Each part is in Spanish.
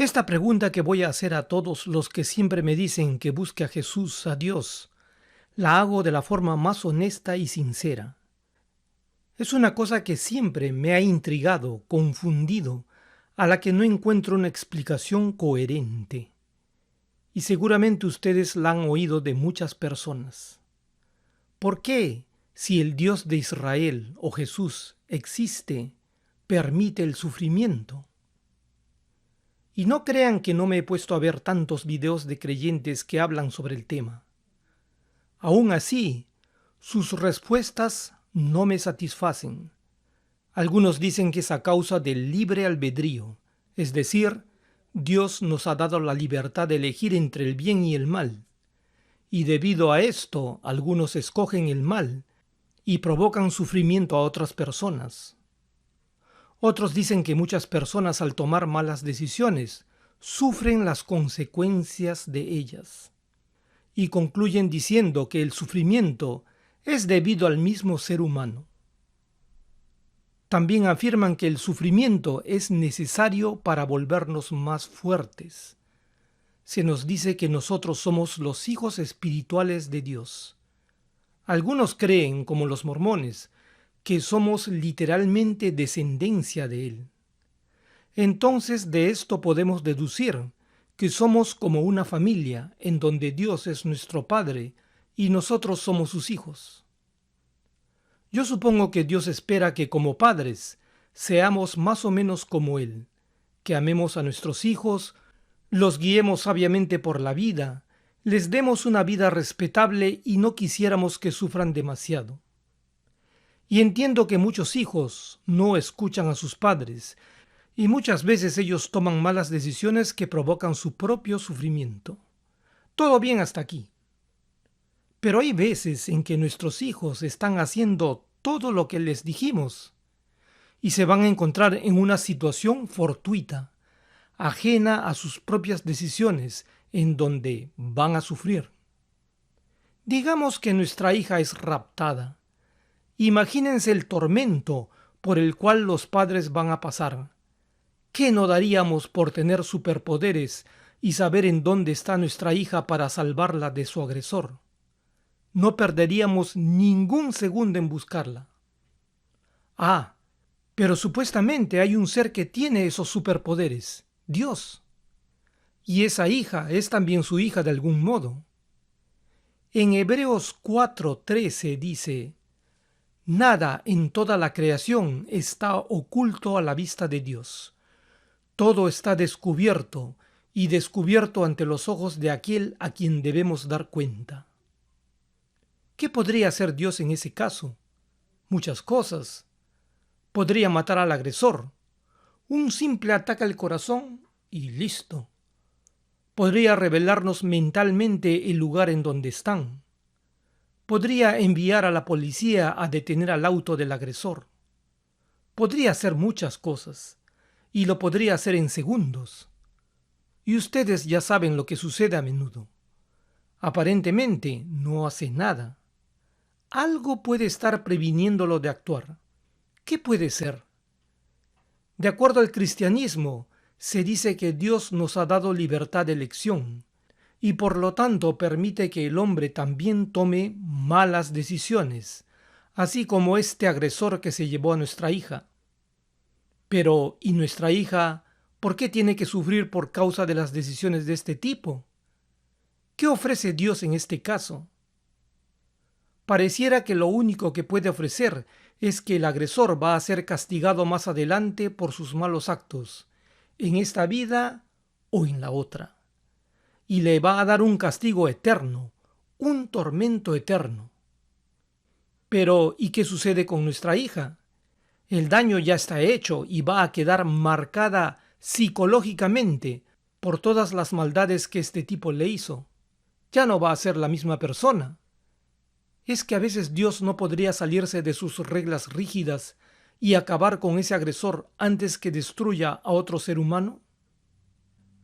Esta pregunta que voy a hacer a todos los que siempre me dicen que busque a Jesús, a Dios, la hago de la forma más honesta y sincera. Es una cosa que siempre me ha intrigado, confundido, a la que no encuentro una explicación coherente. Y seguramente ustedes la han oído de muchas personas. ¿Por qué, si el Dios de Israel o Jesús existe, permite el sufrimiento? Y no crean que no me he puesto a ver tantos videos de creyentes que hablan sobre el tema. Aún así, sus respuestas no me satisfacen. Algunos dicen que es a causa del libre albedrío, es decir, Dios nos ha dado la libertad de elegir entre el bien y el mal, y debido a esto algunos escogen el mal y provocan sufrimiento a otras personas. Otros dicen que muchas personas al tomar malas decisiones sufren las consecuencias de ellas, y concluyen diciendo que el sufrimiento es debido al mismo ser humano. También afirman que el sufrimiento es necesario para volvernos más fuertes. Se nos dice que nosotros somos los hijos espirituales de Dios. Algunos creen, como los mormones, que somos literalmente descendencia de Él. Entonces de esto podemos deducir que somos como una familia en donde Dios es nuestro Padre y nosotros somos sus hijos. Yo supongo que Dios espera que como padres seamos más o menos como Él, que amemos a nuestros hijos, los guiemos sabiamente por la vida, les demos una vida respetable y no quisiéramos que sufran demasiado. Y entiendo que muchos hijos no escuchan a sus padres y muchas veces ellos toman malas decisiones que provocan su propio sufrimiento. Todo bien hasta aquí. Pero hay veces en que nuestros hijos están haciendo todo lo que les dijimos y se van a encontrar en una situación fortuita, ajena a sus propias decisiones, en donde van a sufrir. Digamos que nuestra hija es raptada. Imagínense el tormento por el cual los padres van a pasar. ¿Qué no daríamos por tener superpoderes y saber en dónde está nuestra hija para salvarla de su agresor? No perderíamos ningún segundo en buscarla. Ah, pero supuestamente hay un ser que tiene esos superpoderes, Dios. Y esa hija es también su hija de algún modo. En Hebreos 4:13 dice: nada en toda la creación está oculto a la vista de Dios. Todo está descubierto y descubierto ante los ojos de aquel a quien debemos dar cuenta. ¿Qué podría hacer Dios en ese caso? Muchas cosas. Podría matar al agresor. Un simple ataque al corazón y listo. Podría revelarnos mentalmente el lugar en donde están. Podría enviar a la policía a detener al auto del agresor. Podría hacer muchas cosas, y lo podría hacer en segundos. Y ustedes ya saben lo que sucede a menudo. Aparentemente no hace nada. Algo puede estar previniéndolo de actuar. ¿Qué puede ser? De acuerdo al cristianismo, se dice que Dios nos ha dado libertad de elección y por lo tanto permite que el hombre también tome malas decisiones, así como este agresor que se llevó a nuestra hija. Pero, ¿y nuestra hija por qué tiene que sufrir por causa de las decisiones de este tipo? ¿Qué ofrece Dios en este caso? Pareciera que lo único que puede ofrecer es que el agresor va a ser castigado más adelante por sus malos actos, en esta vida o en la otra, y le va a dar un castigo eterno, un tormento eterno. Pero, ¿y qué sucede con nuestra hija? El daño ya está hecho y va a quedar marcada psicológicamente por todas las maldades que este tipo le hizo. Ya no va a ser la misma persona. ¿Es que a veces Dios no podría salirse de sus reglas rígidas y acabar con ese agresor antes que destruya a otro ser humano?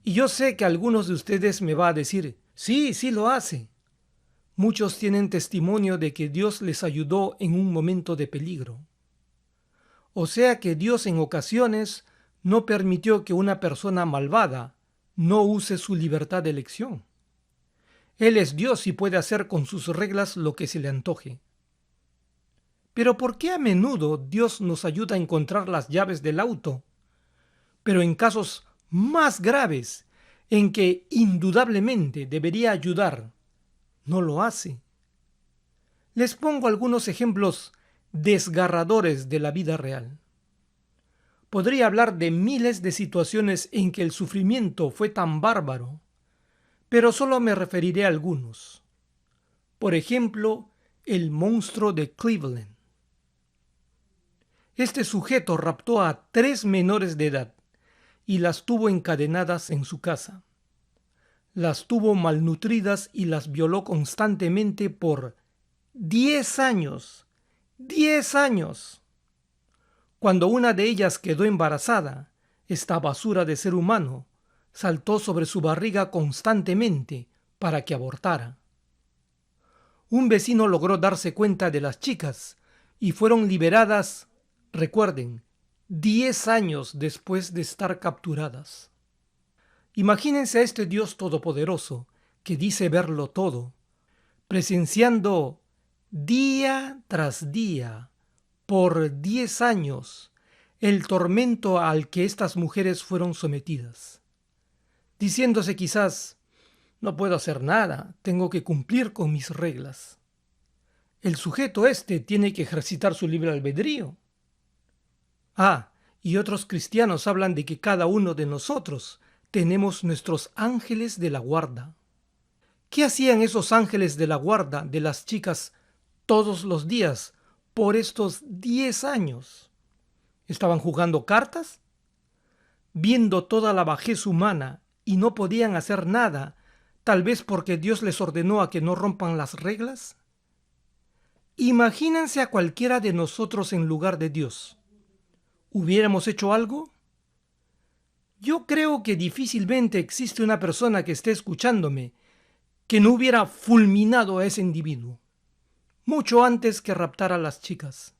Y yo sé que algunos de ustedes me va a decir, sí, sí lo hace. Muchos tienen testimonio de que Dios les ayudó en un momento de peligro. O sea que Dios en ocasiones no permitió que una persona malvada, no use su libertad de elección. Él es Dios y puede hacer con sus reglas lo que se le antoje. Pero ¿por qué a menudo Dios nos ayuda a encontrar las llaves del auto? Pero en casos más graves, en que indudablemente debería ayudar, no lo hace. Les pongo algunos ejemplos desgarradores de la vida real. Podría hablar de miles de situaciones en que el sufrimiento fue tan bárbaro, pero solo me referiré a algunos. Por ejemplo, el monstruo de Cleveland. Este sujeto raptó a 3 menores de edad y las tuvo encadenadas en su casa. Las tuvo malnutridas y las violó constantemente por 10 años. 10 años. Cuando una de ellas quedó embarazada, esta basura de ser humano saltó sobre su barriga constantemente para que abortara. Un vecino logró darse cuenta de las chicas y fueron liberadas, recuerden, 10 años después de estar capturadas. Imagínense a este Dios todopoderoso que dice verlo todo, presenciando día tras día, por 10 años, el tormento al que estas mujeres fueron sometidas, diciéndose quizás, no puedo hacer nada, tengo que cumplir con mis reglas. El sujeto este tiene que ejercitar su libre albedrío. Y otros cristianos hablan de que cada uno de nosotros tenemos nuestros ángeles de la guarda. ¿Qué hacían esos ángeles de la guarda de las chicas todos los días por estos 10 años? ¿Estaban jugando cartas? ¿Viendo toda la bajez humana y no podían hacer nada, tal vez porque Dios les ordenó a que no rompan las reglas? Imagínense a cualquiera de nosotros en lugar de Dios. ¿Hubiéramos hecho algo? Yo creo que difícilmente existe una persona que esté escuchándome que no hubiera fulminado a ese individuo, mucho antes que raptar a las chicas.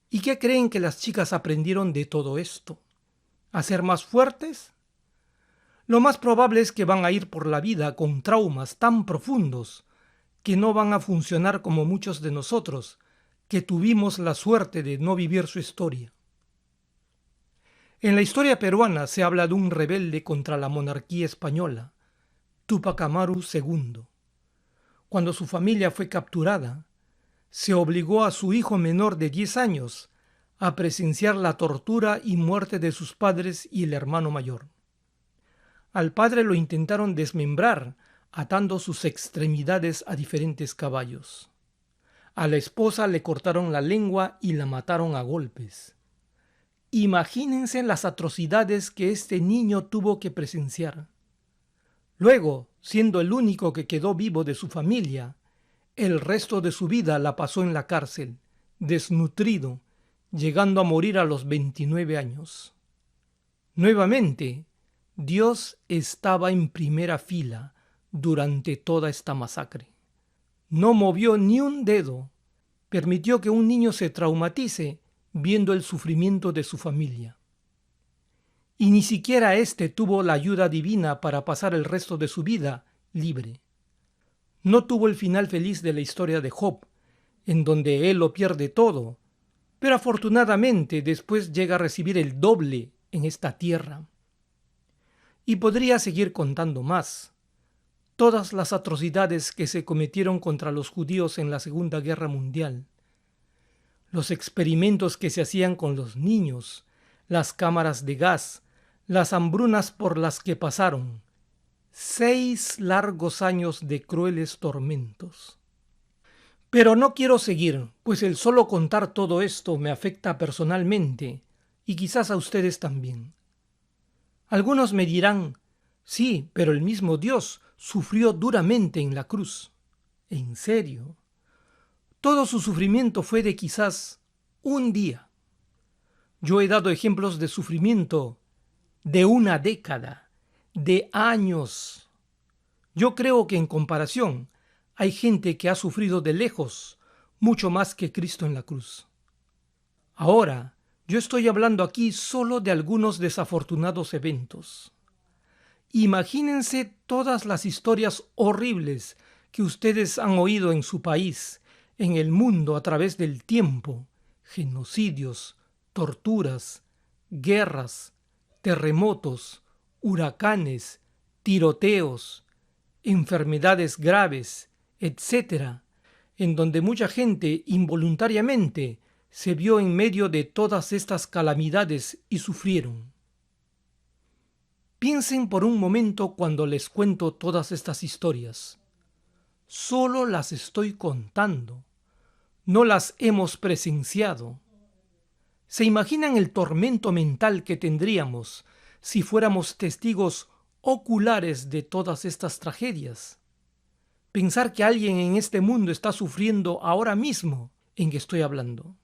¿Y qué creen que las chicas aprendieron de todo esto? ¿A ser más fuertes? Lo más probable es que van a ir por la vida con traumas tan profundos que no van a funcionar como muchos de nosotros, que tuvimos la suerte de no vivir su historia. En la historia peruana se habla de un rebelde contra la monarquía española, Túpac Amaru II. Cuando su familia fue capturada, se obligó a su hijo menor de 10 años a presenciar la tortura y muerte de sus padres y el hermano mayor. Al padre lo intentaron desmembrar, atando sus extremidades a diferentes caballos. A la esposa le cortaron la lengua y la mataron a golpes. Imagínense las atrocidades que este niño tuvo que presenciar. Luego, siendo el único que quedó vivo de su familia, el resto de su vida la pasó en la cárcel, desnutrido, llegando a morir a los 29 años. Nuevamente, Dios estaba en primera fila durante toda esta masacre. No movió ni un dedo, permitió que un niño se traumatice viendo el sufrimiento de su familia. Y ni siquiera éste tuvo la ayuda divina para pasar el resto de su vida libre. No tuvo el final feliz de la historia de Job, en donde él lo pierde todo, pero afortunadamente después llega a recibir el doble en esta tierra. Y podría seguir contando más. Todas las atrocidades que se cometieron contra los judíos en la Segunda Guerra Mundial, los experimentos que se hacían con los niños, las cámaras de gas, las hambrunas por las que pasaron, 6 largos años de crueles tormentos. Pero no quiero seguir, pues el solo contar todo esto me afecta personalmente, y quizás a ustedes también. Algunos me dirán, sí, pero el mismo Dios sufrió duramente en la cruz. ¿En serio? Todo su sufrimiento fue de quizás un día. Yo he dado ejemplos de sufrimiento de una década, de años. Yo creo que en comparación hay gente que ha sufrido de lejos mucho más que Cristo en la cruz. Ahora, yo estoy hablando aquí solo de algunos desafortunados eventos. Imagínense todas las historias horribles que ustedes han oído en su país, en el mundo a través del tiempo: genocidios, torturas, guerras, terremotos, huracanes, tiroteos, enfermedades graves, etcétera, en donde mucha gente involuntariamente se vio en medio de todas estas calamidades y sufrieron. Piensen por un momento cuando les cuento todas estas historias. Solo las estoy contando, no las hemos presenciado. ¿Se imaginan el tormento mental que tendríamos si fuéramos testigos oculares de todas estas tragedias? Pensar que alguien en este mundo está sufriendo ahora mismo en que estoy hablando.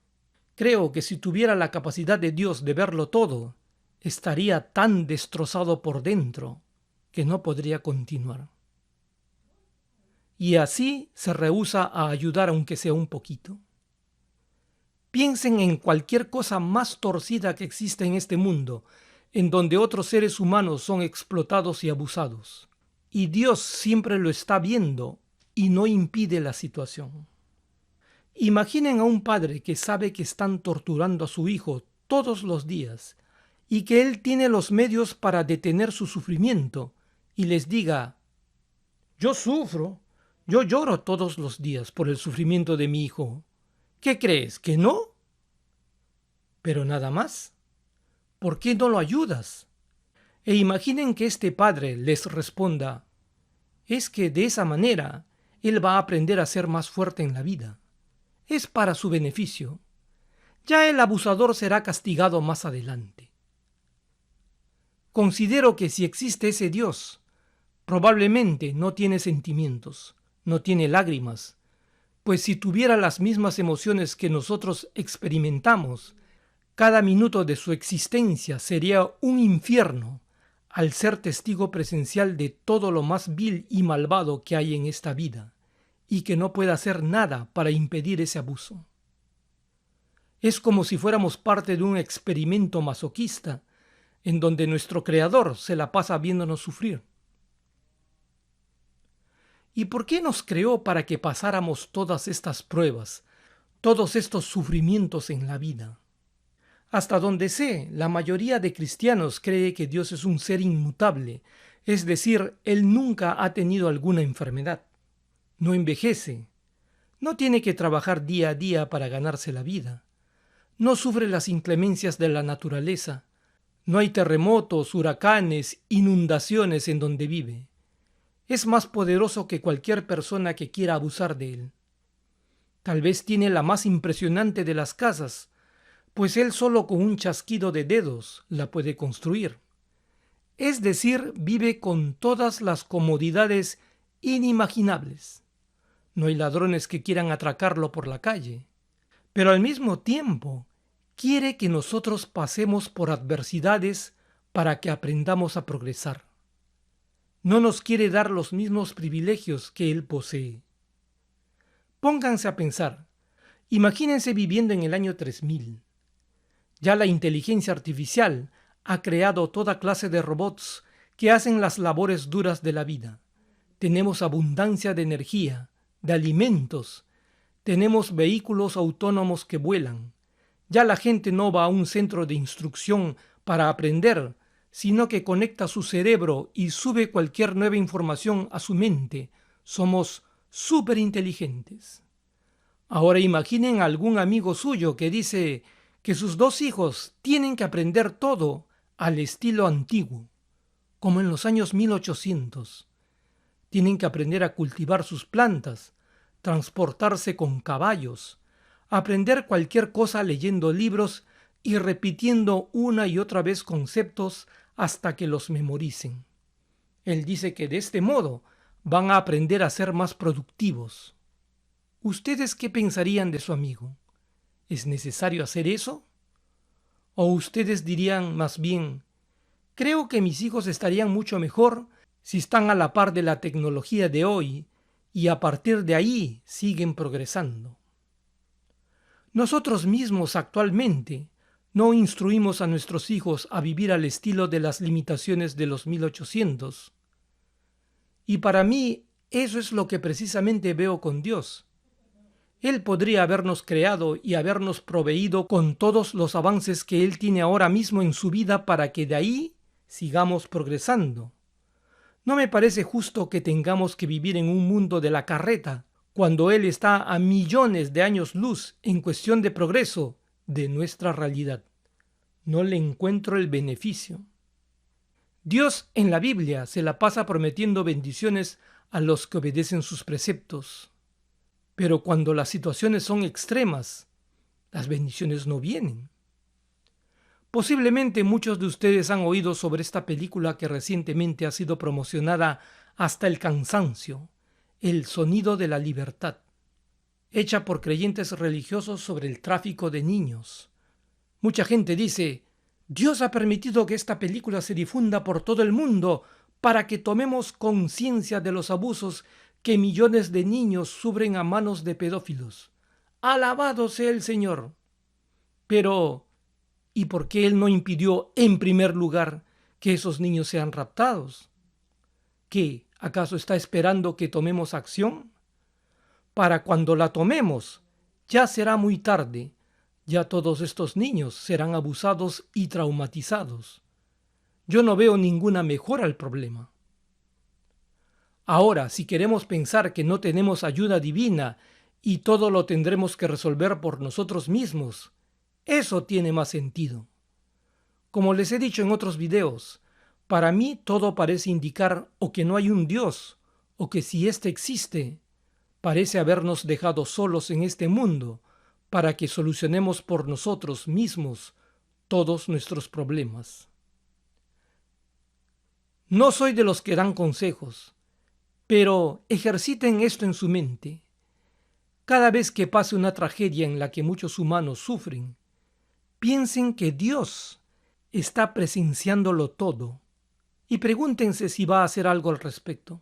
Creo que si tuviera la capacidad de Dios de verlo todo, estaría tan destrozado por dentro que no podría continuar. Y así se rehúsa a ayudar aunque sea un poquito. Piensen en cualquier cosa más torcida que exista en este mundo, en donde otros seres humanos son explotados y abusados. Y Dios siempre lo está viendo y no impide la situación. Imaginen a un padre que sabe que están torturando a su hijo todos los días y que él tiene los medios para detener su sufrimiento y les diga: yo sufro, yo lloro todos los días por el sufrimiento de mi hijo. ¿Qué crees, que no? Pero nada más. ¿Por qué no lo ayudas? E imaginen que este padre les responda: es que de esa manera él va a aprender a ser más fuerte en la vida. Es para su beneficio. Ya el abusador será castigado más adelante. Considero que si existe ese Dios, probablemente no tiene sentimientos, no tiene lágrimas, pues si tuviera las mismas emociones que nosotros experimentamos, cada minuto de su existencia sería un infierno al ser testigo presencial de todo lo más vil y malvado que hay en esta vida, y que no puede hacer nada para impedir ese abuso. Es como si fuéramos parte de un experimento masoquista, en donde nuestro Creador se la pasa viéndonos sufrir. ¿Y por qué nos creó para que pasáramos todas estas pruebas, todos estos sufrimientos en la vida? Hasta donde sé, la mayoría de cristianos cree que Dios es un ser inmutable, es decir, Él nunca ha tenido alguna enfermedad. No envejece, no tiene que trabajar día a día para ganarse la vida, no sufre las inclemencias de la naturaleza, no hay terremotos, huracanes, inundaciones en donde vive. Es más poderoso que cualquier persona que quiera abusar de él. Tal vez tiene la más impresionante de las casas, pues él solo con un chasquido de dedos la puede construir. Es decir, vive con todas las comodidades inimaginables. No hay ladrones que quieran atracarlo por la calle, pero al mismo tiempo quiere que nosotros pasemos por adversidades para que aprendamos a progresar. No nos quiere dar los mismos privilegios que él posee. Pónganse a pensar, imagínense viviendo en el año 3000. Ya la inteligencia artificial ha creado toda clase de robots que hacen las labores duras de la vida. Tenemos abundancia de energía, de alimentos, tenemos vehículos autónomos que vuelan. Ya la gente no va a un centro de instrucción para aprender, sino que conecta su cerebro y sube cualquier nueva información a su mente. Somos súper inteligentes. Ahora imaginen a algún amigo suyo que dice que sus 2 hijos tienen que aprender todo al estilo antiguo, como en los años 1800. Tienen que aprender a cultivar sus plantas, transportarse con caballos, aprender cualquier cosa leyendo libros y repitiendo una y otra vez conceptos hasta que los memoricen. Él dice que de este modo van a aprender a ser más productivos. ¿Ustedes qué pensarían de su amigo? ¿Es necesario hacer eso? ¿O ustedes dirían más bien: creo que mis hijos estarían mucho mejor si están a la par de la tecnología de hoy y a partir de ahí siguen progresando? Nosotros mismos actualmente No instruimos a nuestros hijos a vivir al estilo de las limitaciones de los 1800. Y para mí, eso es lo que precisamente veo con Dios. Él podría habernos creado y habernos proveído con todos los avances que Él tiene ahora mismo en su vida para que de ahí sigamos progresando. No me parece justo que tengamos que vivir en un mundo de la carreta, cuando Él está a millones de años luz en cuestión de progreso de nuestra realidad. No le encuentro el beneficio. Dios en la Biblia se la pasa prometiendo bendiciones a los que obedecen sus preceptos. Pero cuando las situaciones son extremas, las bendiciones no vienen. Posiblemente muchos de ustedes han oído sobre esta película que recientemente ha sido promocionada hasta el cansancio, El sonido de la libertad, hecha por creyentes religiosos sobre el tráfico de niños. Mucha gente dice: Dios ha permitido que esta película se difunda por todo el mundo para que tomemos conciencia de los abusos que millones de niños sufren a manos de pedófilos. ¡Alabado sea el Señor! Pero, ¿y por qué Él no impidió, en primer lugar, que esos niños sean raptados? ¿Qué? ¿Acaso está esperando que tomemos acción? Para cuando la tomemos, ya será muy tarde. Ya todos estos niños serán abusados y traumatizados. Yo no veo ninguna mejora al problema. Ahora, si queremos pensar que no tenemos ayuda divina y todo lo tendremos que resolver por nosotros mismos, eso tiene más sentido. Como les he dicho en otros videos, para mí todo parece indicar o que no hay un Dios, o que si éste existe, parece habernos dejado solos en este mundo para que solucionemos por nosotros mismos todos nuestros problemas. No soy de los que dan consejos, pero ejerciten esto en su mente. Cada vez que pase una tragedia en la que muchos humanos sufren, piensen que Dios está presenciándolo todo y pregúntense si va a hacer algo al respecto.